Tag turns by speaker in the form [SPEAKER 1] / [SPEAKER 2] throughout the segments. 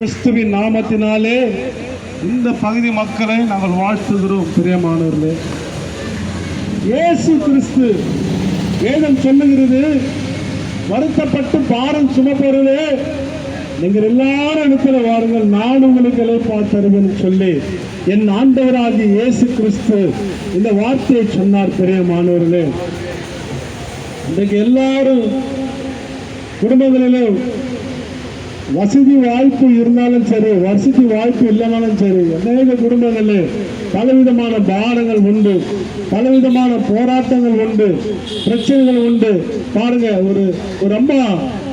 [SPEAKER 1] கிறிஸ்துவின் நாமத்தினாலே இந்த பகுதி மக்களை நாங்கள் வாழ்த்துகிறோம். பிரியமானவர்களே, இயேசு கிறிஸ்து வேதம் சொல்லுகிறது, வருத்தப்பட்டு பாரம் சுமப்பவர்களே நீங்கள் எல்லாரும் இடத்துல வாருங்கள், நான் உங்களுக்கு இளைப்பாறுதல் தருவேன் சொல்லி என் ஆண்டவராகிய இயேசு கிறிஸ்து இந்த வார்த்தையை சொன்னார். பிரியமானவர்களே, இன்றைக்கு எல்லாரும் குடும்பங்களிலும் வசதி வாய்ப்பு இருந்தாலும் சரி, வசதி வாய்ப்பு இல்லைனாலும் சரி, அநேக குடும்பங்களில் பலவிதமான பாரங்கள் உண்டு, பலவிதமான போராட்டங்கள் உண்டு, பிரச்சனைகள் உண்டு. பாருங்க, ஒரு அம்மா,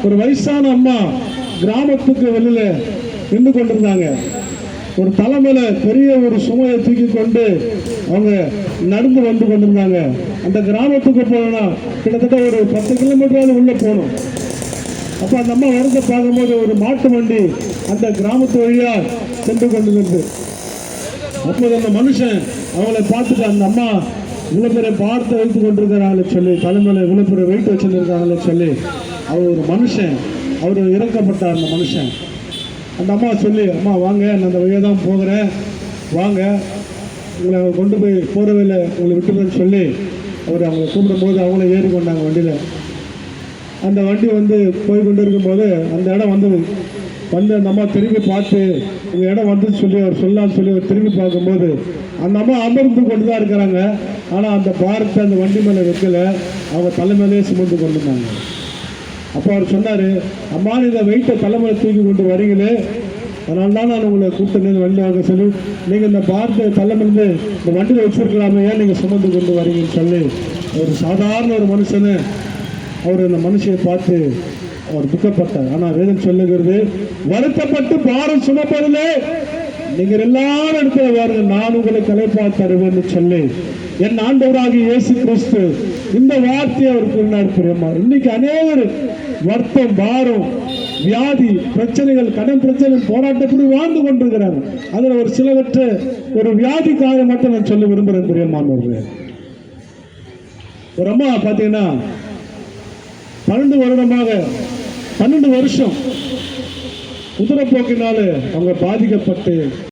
[SPEAKER 1] ஒரு வயசான அம்மா கிராமத்துக்கு வெளியில நின்று கொண்டிருந்தாங்க. ஒரு தலைமையில பெரிய ஒரு சுமையை தூக்கி கொண்டு அவங்க நடந்து வந்து கொண்டிருந்தாங்க. அந்த கிராமத்துக்கு போனா கிட்டத்தட்ட ஒரு 10 கிலோமீட்டராவது உள்ள போகணும். அப்போ அந்த அம்மா வரத பார்க்கும்போது ஒரு மாட்டு வண்டி அந்த கிராமத்து வழியா சென்று கொண்டிருந்து, அப்போது அந்த மனுஷன் அவங்களை பார்த்துட்டு, அந்த அம்மா இவ்வளோ பெரிய பார்த்து வைத்து கொண்டிருக்கிறாங்களே சொல்லி, தலைமையில இவ்வளோ பெரிய வெயிட் வச்சுருக்காங்களே சொல்லி, அவர் ஒரு மனுஷன், அவர் இறக்கப்பட்டார். அந்த மனுஷன் அந்த அம்மா சொல்லி, அம்மா வாங்க, நான் அந்த வழியாக தான் போகிறேன், வாங்க, உங்களை கொண்டு போய் போகிறவையில் உங்களை விட்டுருன்னு சொல்லி அவர் அவங்களை கூப்பிடும்போது அவங்கள ஏறி கொண்டாங்க வண்டியில். அந்த வண்டி வந்து போய் கொண்டு இருக்கும்போது அந்த இடம் வந்து அந்த அம்மா திரும்பி பார்த்து இந்த இடம் வந்துன்னு சொல்லி அவர் சொல்லான்னு சொல்லி அவர் திரும்பி பார்க்கும்போது அந்த அம்மா அமர்ந்து கொண்டு தான் இருக்கிறாங்க. ஆனால் அந்த பாரத்தை அந்த வண்டி மேலே வைக்கல, அவங்க தலைமையிலே சுமந்து கொண்டு இருந்தாங்க. அப்போ அவர் சொன்னார், அம்மா இந்த வெயிட்டை தலைமையில தூக்கி கொண்டு வரீங்களே, அதனால தான் நான் உங்களை கூப்பிட்டு வண்டி வாங்க சொல்லி, நீங்கள் இந்த பாரத்தை தலைமையிலேருந்து இந்த வண்டியில் வச்சுருக்கலாமே, ஏன் நீங்கள் சுமந்து கொண்டு வரீங்கன்னு சொல்லி ஒரு சாதாரண ஒரு மனுஷனு அவர் அந்த மனுஷனை பார்த்து அவர் துக்கப்பட்டார். ஆனால் வேதம் சொல்லுகிறது, வருத்தப்பட்டு பாரம் சுமப்பதிலே நீங்கள் எல்லாரும் இடத்துல வாருங்கள், நான் உங்களுக்கு இளைப்பாறுதல் தருவேன்னு சொல்லி என் ஆண்டவராகிய இயேசு கிறிஸ்து இந்த வார்த்தையை அவர் சொன்னார். பிரியமா, இன்னைக்கு அநேகர் வருத்தம், பாரம், வியாதி, பிரச்சனைகள், கடன் பிரச்சனை, போராட்டப்படி வாழ்ந்து கொண்டிருக்கிறாங்க. அதில் ஒரு சிலவற்ற ஒரு வியாதிக்காக மட்டும் நான் சொல்ல விரும்புகிறேன். பிரியமானவர்களே, ஒரு அம்மா பார்த்தீங்கன்னா 12 வருஷம் குதிரைப்போக்கினால அவங்க பாதிக்கப்பட்டு